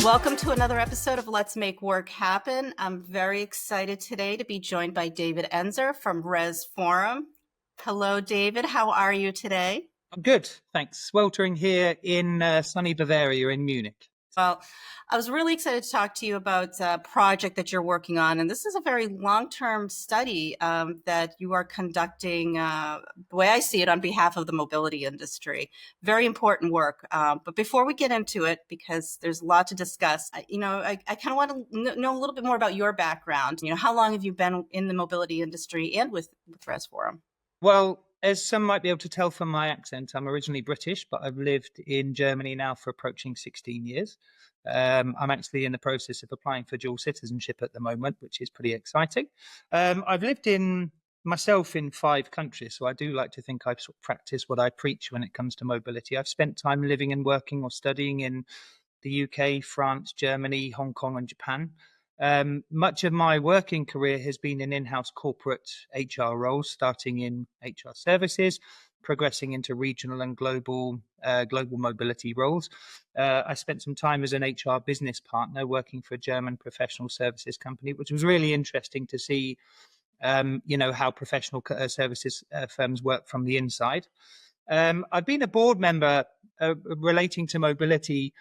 Welcome to another episode of Let's Make Work Happen. I'm very excited today to be joined by David Enser from Res Forum. Hello, David. How are you today? I'm good, thanks. Sweltering here in sunny Bavaria in Munich. Well, I was really excited to talk to you about a project that you're working on. And this is a very long-term study that you are conducting, the way I see it, on behalf of the mobility industry. Very important work. But before we get into it, because there's a lot to discuss, I kind of want to know a little bit more about your background. How long have you been in the mobility industry and with Res Forum? Well, as some might be able to tell from my accent, I'm originally British, but I've lived in Germany now for approaching 16 years. I'm actually in the process of applying for dual citizenship at the moment, which is pretty exciting. I've lived myself in 5 countries, so I do like to think I've sort of practiced what I preach when it comes to mobility. I've spent time living and working or studying in the UK, France, Germany, Hong Kong, and Japan. Much of my working career has been in in-house corporate HR roles, starting in HR services, progressing into regional and global mobility roles. I spent some time as an HR business partner working for a German professional services company, which was really interesting to see, how professional services firms work from the inside. I've been a board member relating to mobility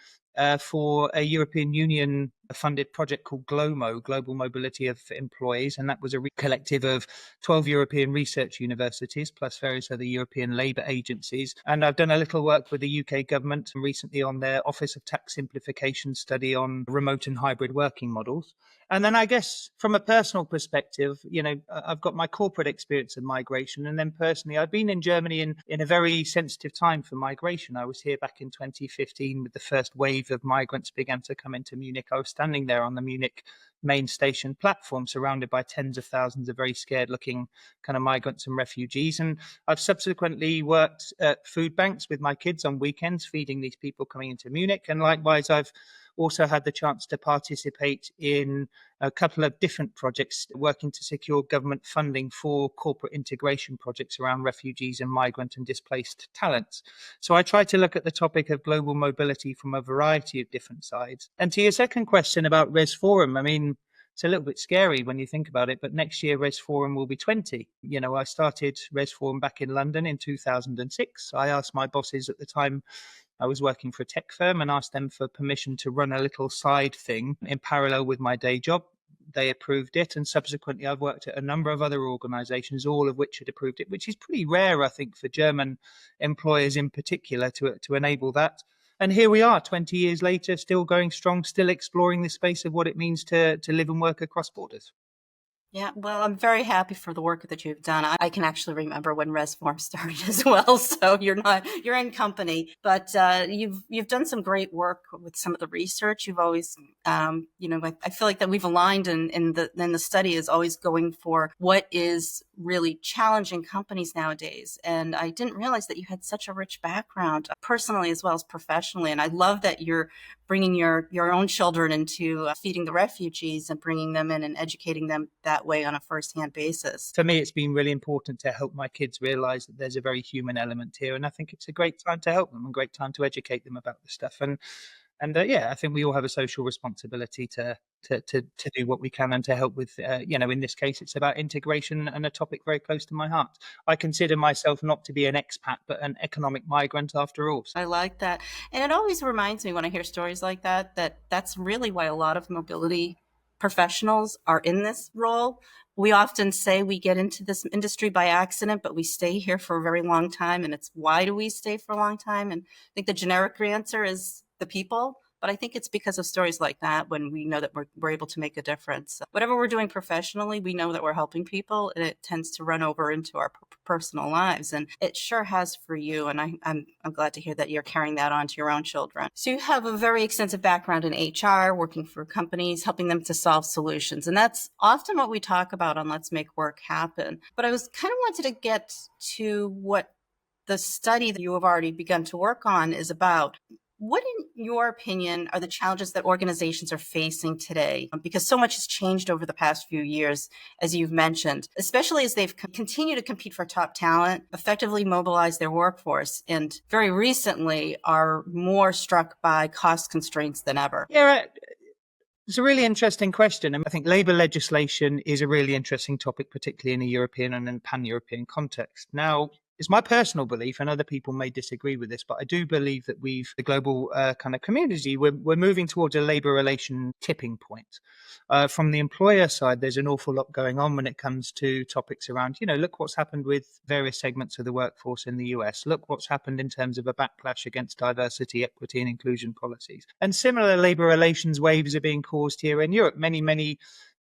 for a European Union funded project called GLOMO, Global Mobility of Employees. And that was a collective of 12 European research universities, plus various other European labour agencies. And I've done a little work with the UK government recently on their Office of Tax Simplification study on remote and hybrid working models. And then I guess from a personal perspective, I've got my corporate experience of migration. And then personally, I've been in Germany in a very sensitive time for migration. I was here back in 2015 with the first wave of migrants began to come into Munich. I was standing there on the Munich main station platform, surrounded by tens of thousands of very scared looking kind of migrants and refugees. And I've subsequently worked at food banks with my kids on weekends, feeding these people coming into Munich. And likewise, I've also had the chance to participate in a couple of different projects working to secure government funding for corporate integration projects around refugees and migrant and displaced talents. So I try to look at the topic of global mobility from a variety of different sides. And to your second question about Res Forum, I mean, it's a little bit scary when you think about it, but next year Res Forum will be 20. I started Res Forum back in London in 2006. I asked my bosses at the time, I was working for a tech firm, and asked them for permission to run a little side thing in parallel with my day job. They approved it, and subsequently I've worked at a number of other organizations, all of which had approved it, which is pretty rare, I think, for German employers in particular to enable that. And here we are 20 years later, still going strong, still exploring the space of what it means to live and work across borders. Yeah, well, I'm very happy for the work that you've done. I can actually remember when Res Forum started as well, so you're in company. But you've done some great work with some of the research. You've always, I feel like that we've aligned in the study is always going for what is really challenging companies nowadays. And I didn't realize that you had such a rich background, personally as well as professionally. And I love that you're bringing your own children into feeding the refugees and bringing them in and educating them that way on a first-hand basis. For me, it's been really important to help my kids realize that there's a very human element here. And I think it's a great time to help them and a great time to educate them about the stuff. And I think we all have a social responsibility to do what we can and to help with, in this case, it's about integration and a topic very close to my heart. I consider myself not to be an expat, but an economic migrant after all. I like that. And it always reminds me when I hear stories like that that's really why a lot of mobility professionals are in this role. We often say we get into this industry by accident, but we stay here for a very long time. And it's why do we stay for a long time? And I think the generic answer is the people. But I think it's because of stories like that when we know that we're able to make a difference. Whatever we're doing professionally, we know that we're helping people, and it tends to run over into our personal lives. And it sure has for you. And I'm glad to hear that you're carrying that on to your own children. So you have a very extensive background in HR, working for companies, helping them to solve solutions. And that's often what we talk about on Let's Make Work Happen. But I was kind of wanted to get to what the study that you have already begun to work on is about. What, in your opinion, are the challenges that organizations are facing today? Because so much has changed over the past few years, as you've mentioned, especially as they've continued to compete for top talent, effectively mobilize their workforce, and very recently are more struck by cost constraints than ever. Yeah, it's a really interesting question. And I think labour legislation is a really interesting topic, particularly in a European and pan-European context. Now, it's my personal belief, and other people may disagree with this, but I do believe that the global kind of community, we're moving towards a labour relation tipping point. From the employer side, there's an awful lot going on when it comes to topics around, look what's happened with various segments of the workforce in the US. Look what's happened in terms of a backlash against diversity, equity, and inclusion policies. And similar labour relations waves are being caused here in Europe. Many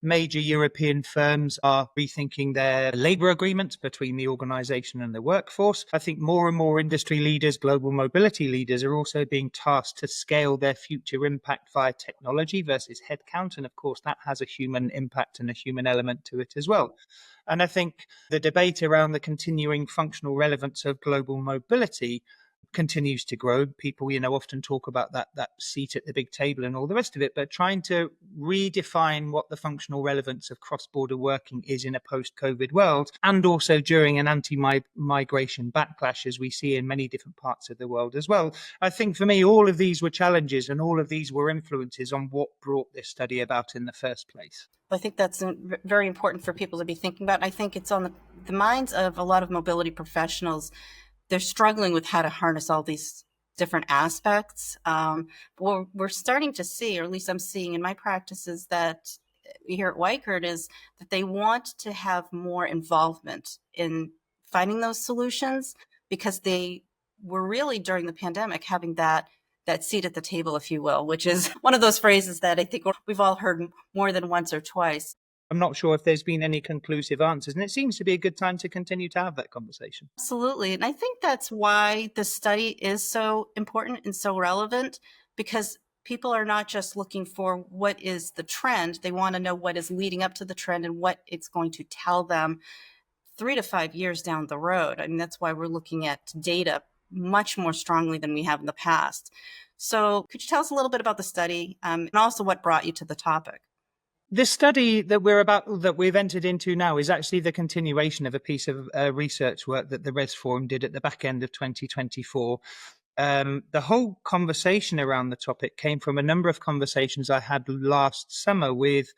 major European firms are rethinking their labour agreements between the organisation and the workforce. I think more and more industry leaders, global mobility leaders, are also being tasked to scale their future impact via technology versus headcount. And of course, that has a human impact and a human element to it as well. And I think the debate around the continuing functional relevance of global mobility continues to grow. People, often talk about that seat at the big table and all the rest of it, but trying to redefine what the functional relevance of cross-border working is in a post-COVID world, and also during an anti-migration backlash, as we see in many different parts of the world as well. I think for me, all of these were challenges and all of these were influences on what brought this study about in the first place. I think that's very important for people to be thinking about. I think it's on the minds of a lot of mobility professionals. They're struggling with how to harness all these different aspects. What we're starting to see, or at least I'm seeing in my practices that here at Weichert, is that they want to have more involvement in finding those solutions, because they were really, during the pandemic, having that seat at the table, if you will, which is one of those phrases that I think we've all heard more than once or twice. I'm not sure if there's been any conclusive answers, and it seems to be a good time to continue to have that conversation. Absolutely. And I think that's why this study is so important and so relevant, because people are not just looking for what is the trend. They want to know what is leading up to the trend and what it's going to tell them 3 to 5 years down the road. I mean, that's why we're looking at data much more strongly than we have in the past. So could you tell us a little bit about the study, and also what brought you to the topic? This study that we've entered into now is actually the continuation of a piece of research work that the Res Forum did at the back end of 2024. The whole conversation around the topic came from a number of conversations I had last summer with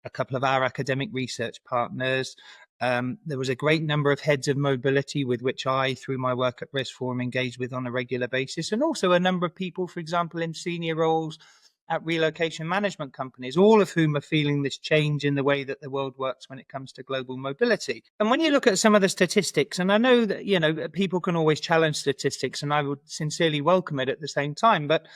a couple of our academic research partners. There was a great number of heads of mobility with which I, through my work at Res Forum, engage with on a regular basis, and also a number of people, for example, in senior roles at relocation management companies, all of whom are feeling this change in the way that the world works when it comes to global mobility. And when you look at some of the statistics, and I know that, people can always challenge statistics, and I would sincerely welcome it at the same time, but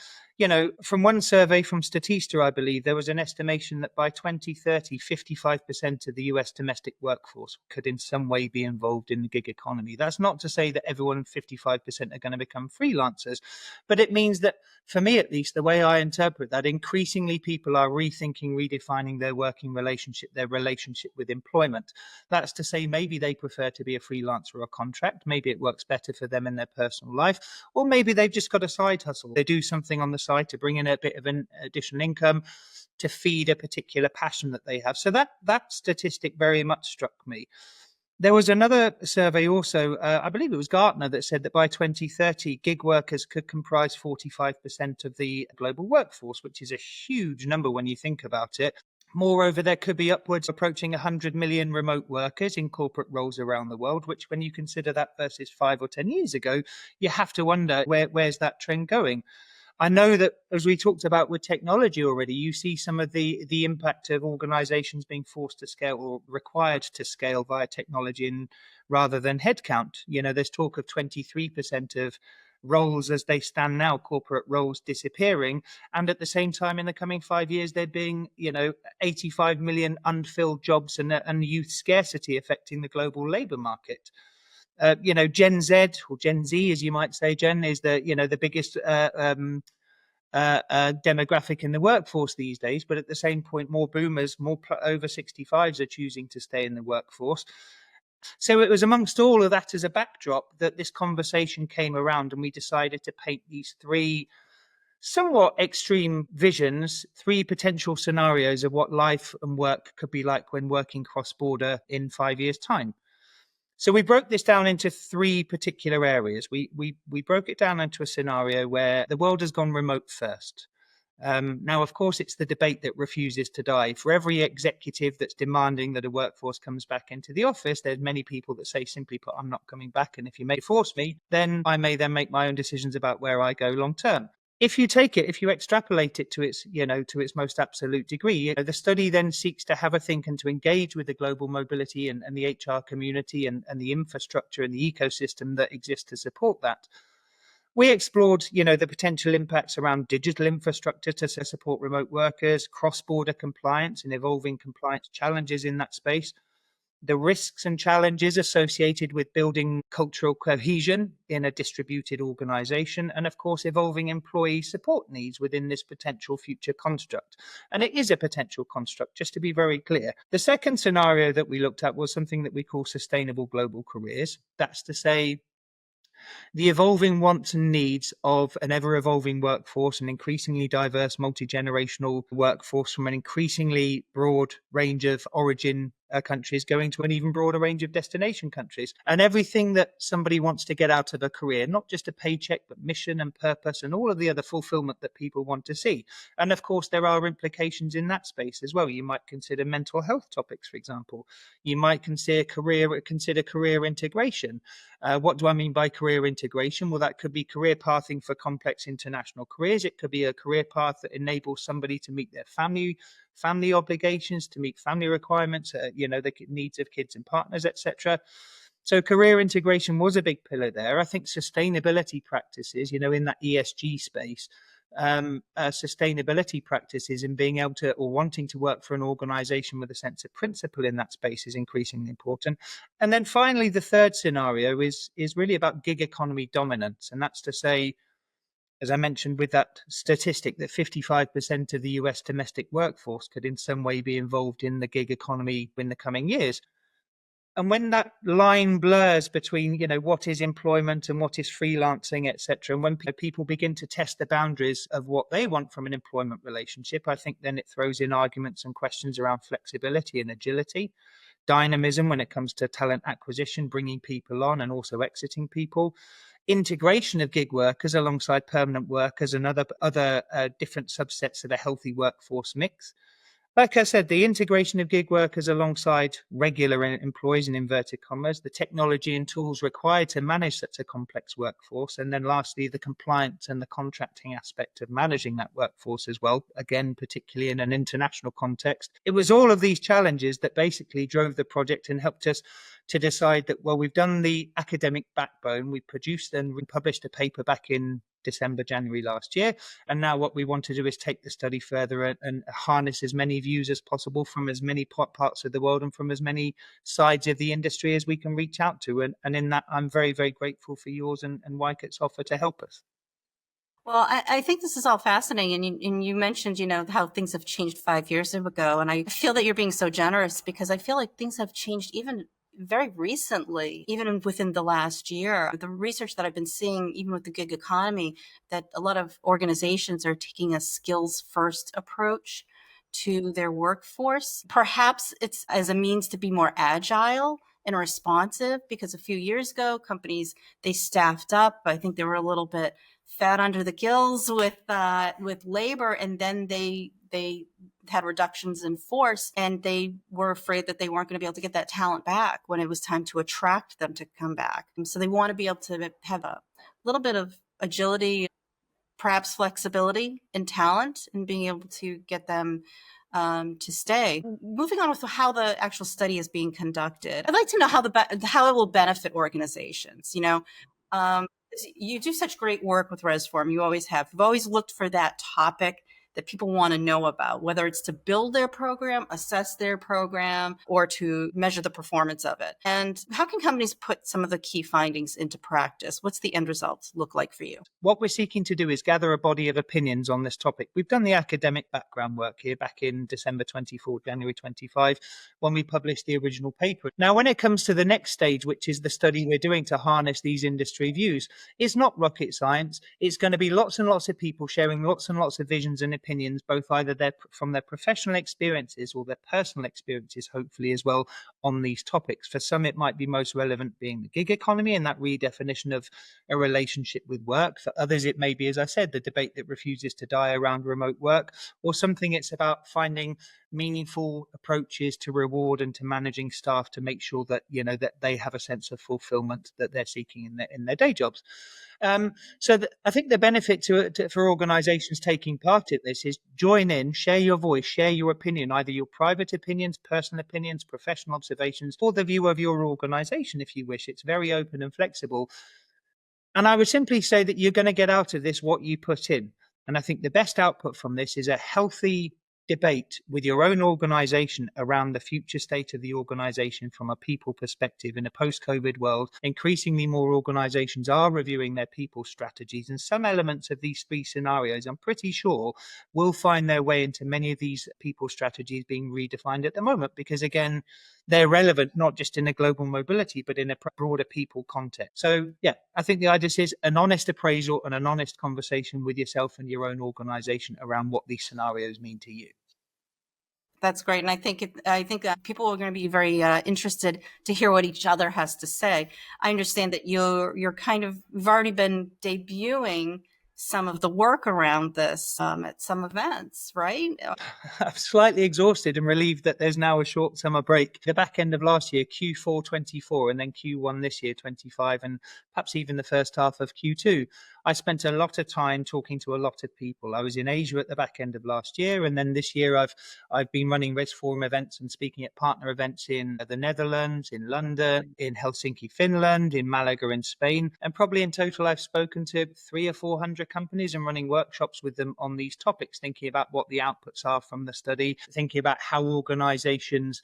from one survey from Statista, I believe, there was an estimation that by 2030, 55% of the US domestic workforce could in some way be involved in the gig economy. That's not to say that everyone, 55%, are going to become freelancers, but it means that, for me at least, the way I interpret that, increasingly people are rethinking, redefining their working relationship, their relationship with employment. That's to say, maybe they prefer to be a freelancer or a contract. Maybe it works better for them in their personal life, or maybe they've just got a side hustle. They do something on the side to bring in a bit of an additional income to feed a particular passion that they have. So that statistic very much struck me. There was another survey also, I believe it was Gartner, that said that by 2030, gig workers could comprise 45% of the global workforce, which is a huge number when you think about it. Moreover, there could be upwards approaching 100 million remote workers in corporate roles around the world, which, when you consider that versus 5 or 10 years ago, you have to wonder where's that trend going. I know that, as we talked about with technology already, you see some of the impact of organizations being forced to scale or required to scale via technology rather than headcount. There's talk of 23% of roles as they stand now, corporate roles, disappearing. And at the same time, in the coming 5 years, there being, 85 million unfilled jobs and youth scarcity affecting the global labor market. Gen Z, or Gen Z, as you might say, Jen, is the biggest demographic in the workforce these days. But at the same point, more boomers, more over 65s are choosing to stay in the workforce. So it was amongst all of that as a backdrop that this conversation came around, and we decided to paint these three somewhat extreme visions, three potential scenarios of what life and work could be like when working cross-border in 5 years' time. So we broke this down into three particular areas. We broke it down into a scenario where the world has gone remote first. Now, of course, it's the debate that refuses to die. For every executive that's demanding that a workforce comes back into the office, there's many people that say, simply put, I'm not coming back. And if you may force me, then I may then make my own decisions about where I go long term. If you take it, if you extrapolate it to its, to its most absolute degree, the study then seeks to have a think and to engage with the global mobility and the HR community and the infrastructure and the ecosystem that exists to support that. We explored, the potential impacts around digital infrastructure to support remote workers, cross-border compliance and evolving compliance challenges in that space, the risks and challenges associated with building cultural cohesion in a distributed organization, and of course, evolving employee support needs within this potential future construct. And it is a potential construct, just to be very clear. The second scenario that we looked at was something that we call sustainable global careers. That's to say, the evolving wants and needs of an ever evolving workforce, an increasingly diverse, multi generational workforce from an increasingly broad range of origin countries going to an even broader range of destination countries, and everything that somebody wants to get out of a career, not just a paycheck, but mission and purpose and all of the other fulfillment that people want to see. And of course, there are implications in that space as well. You might consider mental health topics, for example. You might consider career integration. What do I mean by career integration? Well, that could be career pathing for complex international careers. It could be a career path that enables somebody to meet their family obligations, to meet family requirements, the needs of kids and partners, etc. So career integration was a big pillar there. I think sustainability practices, in that ESG space, sustainability practices and being able to or wanting to work for an organization with a sense of principle in that space is increasingly important. And then finally, the third scenario is really about gig economy dominance. And that's to say, as I mentioned with that statistic, that 55% of the US domestic workforce could in some way be involved in the gig economy in the coming years. And when that line blurs between, what is employment and what is freelancing, etc., and when people begin to test the boundaries of what they want from an employment relationship, I think then it throws in arguments and questions around flexibility and agility, dynamism when it comes to talent acquisition, bringing people on and also exiting people, integration of gig workers alongside permanent workers and other different subsets of a healthy workforce mix. Like I said, the integration of gig workers alongside regular employees in inverted commas, the technology and tools required to manage such a complex workforce, and then lastly, the compliance and the contracting aspect of managing that workforce as well, again, particularly in an international context. It was all of these challenges that basically drove the project and helped us to decide that, well, we've done the academic backbone, we produced and republished a paper back in December, January last year. And now what we want to do is take the study further and harness as many views as possible from as many parts of the world and from as many sides of the industry as we can reach out to. And in that, I'm very, very grateful for yours and Wycott's offer to help us. Well, I think this is all fascinating. And you mentioned, how things have changed 5 years ago. And I feel that you're being so generous because I feel like things have changed even very recently, even within the last year. The research that I've been seeing, even with the gig economy, that a lot of organizations are taking a skills first approach to their workforce. Perhaps it's as a means to be more agile and responsive, because a few years ago, companies, they staffed up. I think they were a little bit fat under the gills with labor, and then they had reductions in force, and they were afraid that they weren't going to be able to get that talent back when it was time to attract them to come back. And so they want to be able to have a little bit of agility, perhaps flexibility in talent, and being able to get them to stay. Moving on with how the actual study is being conducted, I'd like to know how it will benefit organizations. You do such great work with Resform. You always have. You've always looked for that topic that people want to know about, whether it's to build their program, assess their program, or to measure the performance of it? And how can companies put some of the key findings into practice? What's the end result look like for you? What we're seeking to do is gather a body of opinions on this topic. We've done the academic background work here back in December 24, January 25, when we published the original paper. Now, when it comes to the next stage, which is the study we're doing to harness these industry views, it's not rocket science. It's going to be lots and lots of people sharing lots and lots of visions and opinions, both either from their professional experiences or their personal experiences, hopefully as well, on these topics. For some, it might be most relevant being the gig economy and that redefinition of a relationship with work. For others, it may be, as I said, the debate that refuses to die around remote work, or something it's about finding meaningful approaches to reward and to managing staff to make sure that, that they have a sense of fulfillment that they're seeking in their day jobs. I think the benefit for organizations taking part in this is join in, share your voice, share your opinion, either your private opinions, personal opinions, professional observations, or the view of your organization, if you wish. It's very open and flexible. And I would simply say that you're going to get out of this what you put in. And I think the best output from this is a healthy debate with your own organization around the future state of the organization from a people perspective in a post-COVID world. Increasingly more organizations are reviewing their people strategies, and some elements of these three scenarios, I'm pretty sure, will find their way into many of these people strategies being redefined at the moment, because again, they're relevant not just in a global mobility, but in a broader people context. So yeah, I think the idea is an honest appraisal and an honest conversation with yourself and your own organization around what these scenarios mean to you. That's great, and I think that people are going to be very interested to hear what each other has to say. I understand that you've already been debuting some of the work around this at some events, right? I'm slightly exhausted and relieved that there's now a short summer break. The back end of last year, Q4 24, and then Q1 this year 25, and perhaps even the first half of Q2. I spent a lot of time talking to a lot of people. I was in Asia at the back end of last year, and then this year I've been running Res Forum events and speaking at partner events in the Netherlands, in London, in Helsinki, Finland, in Malaga in Spain, and probably in total I've spoken to 300 or 400 companies and running workshops with them on these topics, thinking about what the outputs are from the study, thinking about how organizations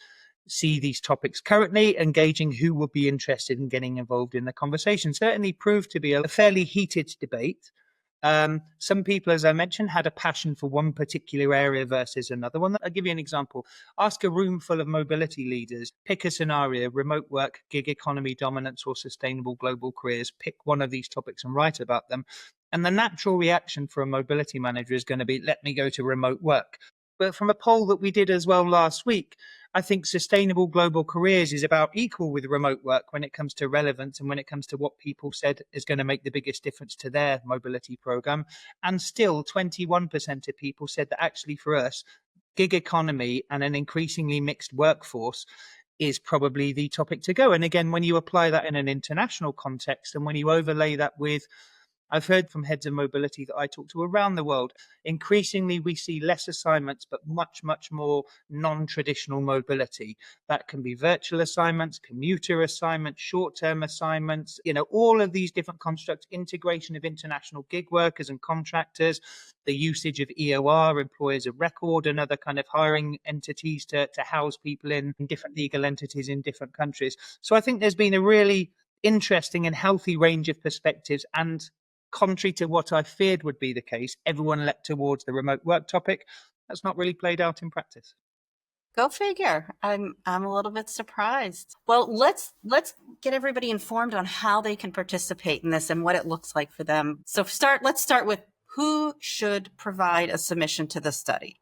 see these topics currently, engaging who would be interested in getting involved in the conversation. Certainly proved to be a fairly heated debate. Some people, as I mentioned, had a passion for one particular area versus another one. I'll give you an example. Ask a room full of mobility leaders, pick a scenario: remote work, gig economy dominance, or sustainable global careers. Pick one of these topics and write about them. And the natural reaction for a mobility manager is going to be, let me go to remote work. But from a poll that we did as well last week, I think sustainable global careers is about equal with remote work when it comes to relevance and when it comes to what people said is going to make the biggest difference to their mobility program. And still 21% of people said that actually for us, gig economy and an increasingly mixed workforce is probably the topic to go. And again, when you apply that in an international context and when you overlay that with, I've heard from heads of mobility that I talk to around the world, increasingly we see less assignments, but much, much more non-traditional mobility. That can be virtual assignments, commuter assignments, short-term assignments, all of these different constructs, integration of international gig workers and contractors, the usage of EOR, employers of record, and other kind of hiring entities to house people in different legal entities in different countries. So I think there's been a really interesting and healthy range of perspectives, and contrary to what I feared would be the case, everyone leapt towards the remote work topic. That's not really played out in practice. Go figure. I'm a little bit surprised. Well, let's get everybody informed on how they can participate in this and what it looks like for them. So let's start with who should provide a submission to the study.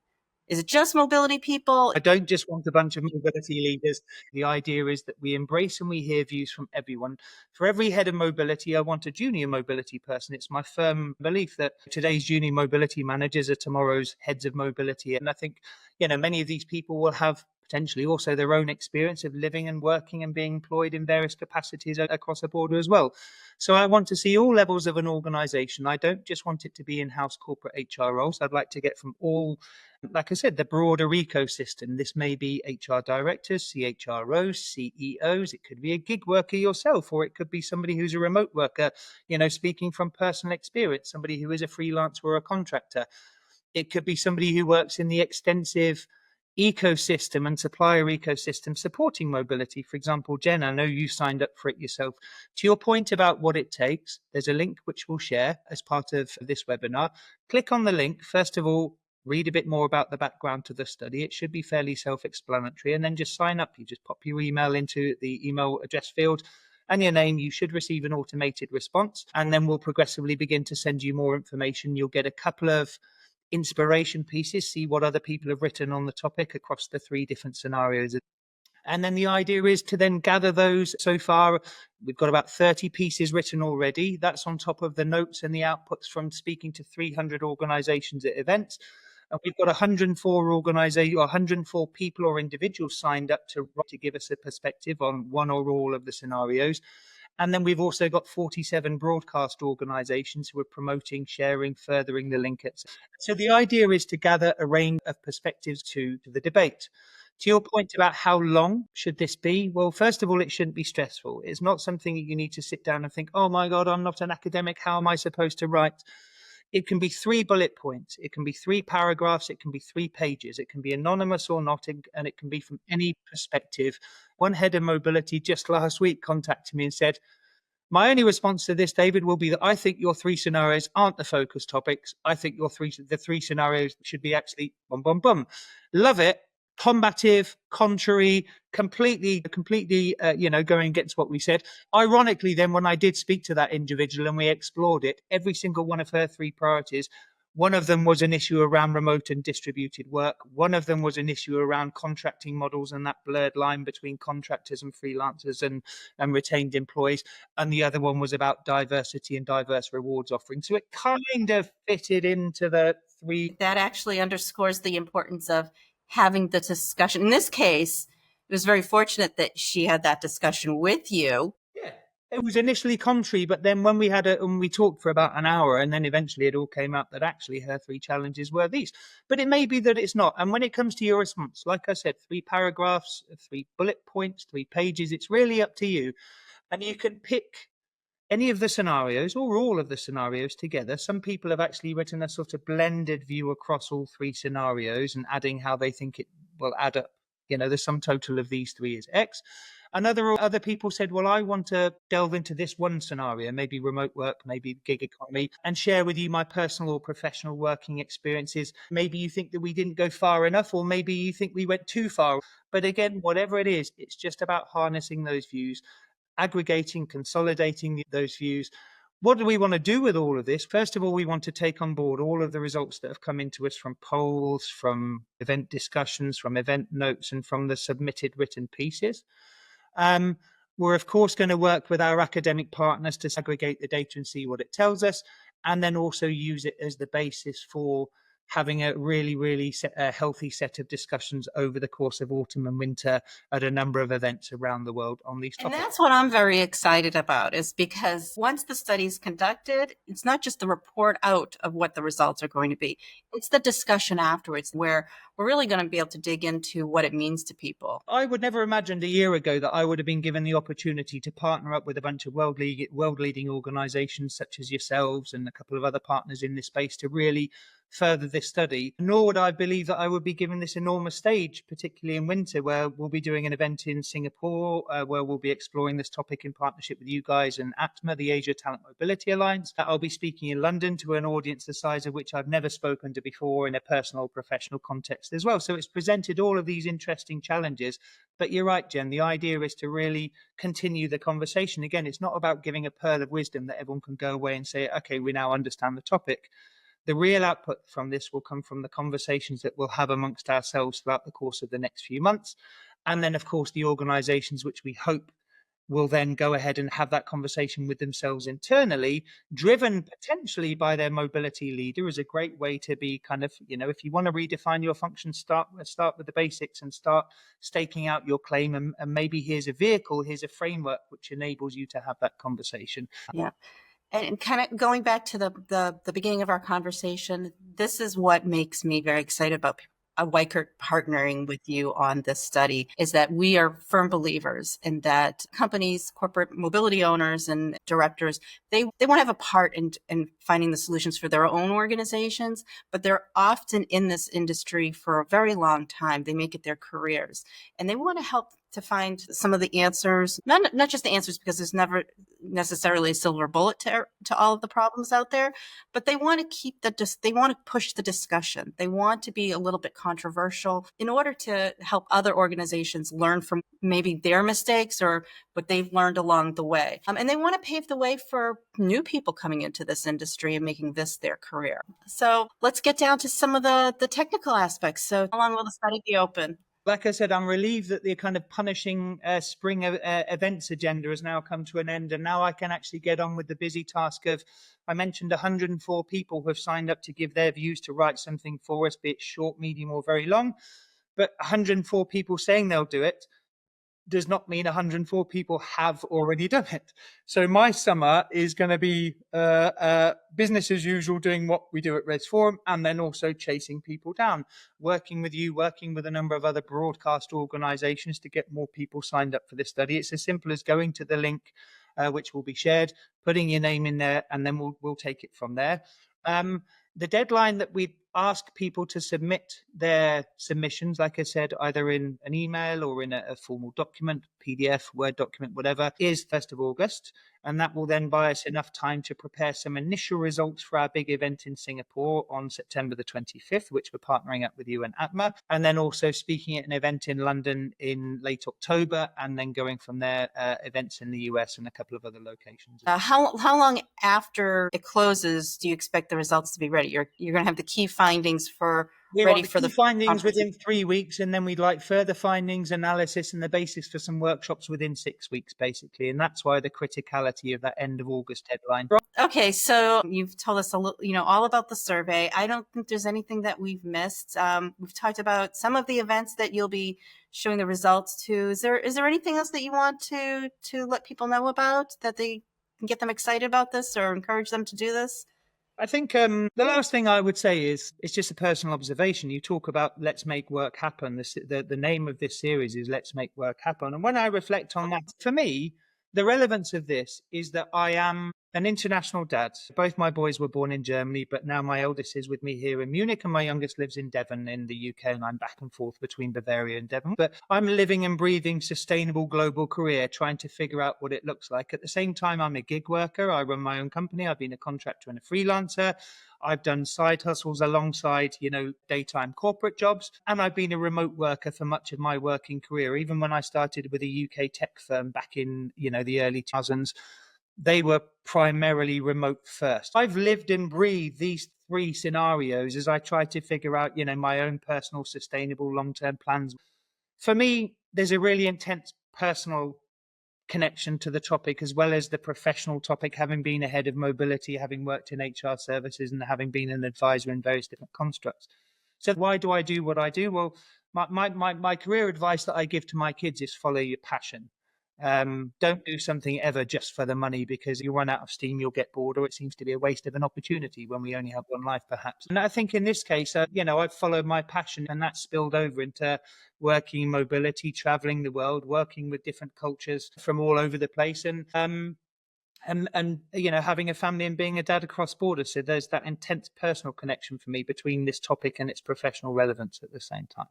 Is it just mobility people? I don't just want a bunch of mobility leaders. The idea is that we embrace and we hear views from everyone. For every head of mobility, I want a junior mobility person. It's my firm belief that today's junior mobility managers are tomorrow's heads of mobility. And I think, many of these people will have potentially also their own experience of living and working and being employed in various capacities across the border as well. So I want to see all levels of an organization. I don't just want it to be in-house corporate HR roles. I'd like to get from all, like I said, the broader ecosystem. This may be HR directors, CHROs, CEOs. It could be a gig worker yourself, or it could be somebody who's a remote worker, speaking from personal experience, somebody who is a freelancer or a contractor. It could be somebody who works in the extensive ecosystem and supplier ecosystem supporting mobility. For example, Jen, I know you signed up for it yourself. To your point about what it takes, there's a link which we'll share as part of this webinar. Click on the link. First of all, read a bit more about the background to the study. It should be fairly self-explanatory, and then just sign up. You just pop your email into the email address field and your name. You should receive an automated response, and then we'll progressively begin to send you more information. You'll get a couple of inspiration pieces, see what other people have written on the topic across the 3 different scenarios. And then the idea is to then gather those. So far, we've got about 30 pieces written already. That's on top of the notes and the outputs from speaking to 300 organizations at events. And we've got 104 organizations, 104 people or individuals signed up to give us a perspective on one or all of the scenarios. And then we've also got 47 broadcast organizations who are promoting, sharing, furthering the link. So the idea is to gather a range of perspectives to the debate. To your point about how long should this be? Well, first of all, it shouldn't be stressful. It's not something you need to sit down and think, oh my God, I'm not an academic. How am I supposed to write? It can be 3 bullet points. It can be 3 paragraphs. It can be 3 pages. It can be anonymous or not, and it can be from any perspective. One head of mobility just last week contacted me and said, my only response to this, David, will be that I think your 3 scenarios aren't the focus topics. I think the 3 scenarios should be actually bum, bum, bum. Love it. Combative, contrary, completely, going against what we said. Ironically, then, when I did speak to that individual and we explored it, every single one of her 3 priorities, one of them was an issue around remote and distributed work. One of them was an issue around contracting models and that blurred line between contractors and freelancers and retained employees. And the other one was about diversity and diverse rewards offering. So it kind of fitted into the 3. That actually underscores the importance of having the discussion. In this case, it was very fortunate that she had that discussion with you. Yeah. It was initially contrary, but then when we talked for about an hour, and then eventually it all came out that actually her 3 challenges were these. But it may be that it's not. And when it comes to your response, like I said, 3 paragraphs, 3 bullet points, 3 pages, it's really up to you. And you can pick any of the scenarios or all of the scenarios together. Some people have actually written a sort of blended view across all 3 scenarios and adding how they think it will add up. The sum total of these 3 is X. And other people said, well, I want to delve into this one scenario, maybe remote work, maybe gig economy, and share with you my personal or professional working experiences. Maybe you think that we didn't go far enough, or maybe you think we went too far. But again, whatever it is, it's just about harnessing those views, aggregating, consolidating those views. What do we want to do with all of this? First of all, we want to take on board all of the results that have come into us from polls, from event discussions, from event notes, and from the submitted written pieces. We're, of course, going to work with our academic partners to aggregate the data and see what it tells us, and then also use it as the basis for having a really, really healthy set of discussions over the course of autumn and winter at a number of events around the world on these topics. And that's what I'm very excited about, is because once the study is conducted, it's not just the report out of what the results are going to be. It's the discussion afterwards where we're really going to be able to dig into what it means to people. I would never imagined a year ago that I would have been given the opportunity to partner up with a bunch of world-leading organizations such as yourselves and a couple of other partners in this space to really further this study. Nor would I believe that I would be given this enormous stage, particularly in winter, where we'll be doing an event in Singapore, where we'll be exploring this topic in partnership with you guys and ATMA, the Asia Talent Mobility Alliance. I'll be speaking in London to an audience the size of which I've never spoken to before in a personal, professional context as well. So it's presented all of these interesting challenges. But you're right, Jen, the idea is to really continue the conversation. Again, it's not about giving a pearl of wisdom that everyone can go away and say, okay, we now understand the topic. The real output from this will come from the conversations that we'll have amongst ourselves throughout the course of the next few months. And then, of course, the organizations which we hope will then go ahead and have that conversation with themselves internally, driven potentially by their mobility leader, is a great way to be kind of, if you want to redefine your function, start with the basics and start staking out your claim. And maybe here's a vehicle, here's a framework which enables you to have that conversation. Yeah. And kind of going back to the beginning of our conversation, this is what makes me very excited Weichert partnering with you on this study is that we are firm believers in that companies, corporate mobility owners and directors, they want to have a part in finding the solutions for their own organizations, but they're often in this industry for a very long time. They make it their careers, and they want to help to find some of the answers, not just the answers, because there's never necessarily a silver bullet to all of the problems out there, but they want to they want to push the discussion. They want to be a little bit controversial in order to help other organizations learn from maybe their mistakes or what they've learned along the way. And they want to pave the way for new people coming into this industry and making this their career. So let's get down to some of the technical aspects. So how long will the study be open? Like I said, I'm relieved that the kind of punishing spring events agenda has now come to an end. And now I can actually get on with the busy task of, I mentioned 104 people who have signed up to give their views to write something for us, be it short, medium, or very long. But 104 people saying they'll do it does not mean 104 people have already done it. So my summer is going to be business as usual, doing what we do at Res Forum, and then also chasing people down, working with you, working with a number of other broadcast organizations to get more people signed up for this study. It's as simple as going to the link, which will be shared, putting your name in there, and then we'll take it from there. The deadline that we ask people to submit their submissions, like I said, either in an email or in a formal document, PDF, Word document, whatever, is 1st of August. And that will then buy us enough time to prepare some initial results for our big event in Singapore on September the 25th, which we're partnering up with you and ATMA. And then also speaking at an event in London in late October, and then going from there, events in the US and a couple of other locations. How long after it closes do you expect the results to be ready? You're going to have the key findings ready for the findings within 3 weeks, and then we'd like further findings, analysis, and the basis for some workshops within 6 weeks, basically. And that's why the criticality of that end of August deadline. Okay, so you've told us all about the survey. I don't think there's anything that we've missed. We've talked about some of the events that you'll be showing the results to. Is there anything else that you want to let people know about, that they can get them excited about this or encourage them to do this? I think the last thing I would say is, it's just a personal observation. You talk about let's make work happen. The name of this series is Let's Make Work Happen. And when I reflect on that, for me, the relevance of this is that I am an international dad. Both my boys were born in Germany, but now my eldest is with me here in Munich and my youngest lives in Devon in the UK, and I'm back and forth between Bavaria and Devon. But I'm living and breathing sustainable global career, trying to figure out what it looks like. At the same time, I'm a gig worker. I run my own company. I've been a contractor and a freelancer. I've done side hustles alongside, daytime corporate jobs. And I've been a remote worker for much of my working career. Even when I started with a UK tech firm back in, the early 2000s, they were primarily remote first. I've lived and breathed these 3 scenarios as I try to figure out, my own personal, sustainable, long-term plans. For me, there's a really intense personal connection to the topic, as well as the professional topic, having been a head of mobility, having worked in HR services, and having been an advisor in various different constructs. So why do I do what I do? Well, my career advice that I give to my kids is follow your passion. Don't do something ever just for the money, because you run out of steam, you'll get bored, or it seems to be a waste of an opportunity when we only have one life, perhaps. And I think in this case, I've followed my passion, and that spilled over into working mobility, traveling the world, working with different cultures from all over the place, and having a family and being a dad across borders. So there's that intense personal connection for me between this topic and its professional relevance at the same time.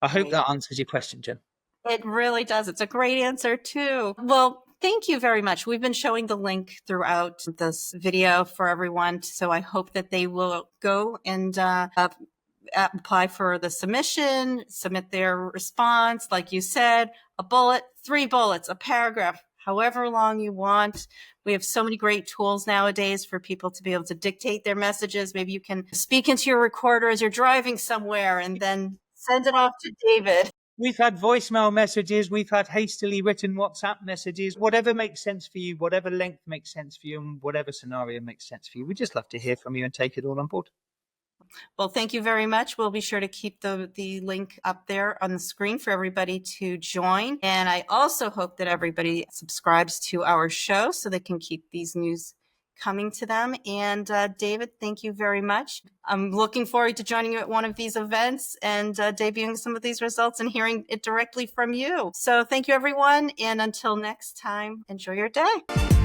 I hope that answers your question, Jen. It really does. It's a great answer too. Well, thank you very much. We've been showing the link throughout this video for everyone. So I hope that they will go and apply for the submission, submit their response. Like you said, a bullet, 3 bullets, a paragraph, however long you want. We have so many great tools nowadays for people to be able to dictate their messages. Maybe you can speak into your recorder as you're driving somewhere and then send it off to David. We've had voicemail messages. We've had hastily written WhatsApp messages. Whatever makes sense for you, whatever length makes sense for you, and whatever scenario makes sense for you. We'd just love to hear from you and take it all on board. Well, thank you very much. We'll be sure to keep the link up there on the screen for everybody to join. And I also hope that everybody subscribes to our show so they can keep these news coming to them. And David, thank you very much. I'm looking forward to joining you at one of these events and debuting some of these results and hearing it directly from you. So thank you, everyone. And until next time, enjoy your day.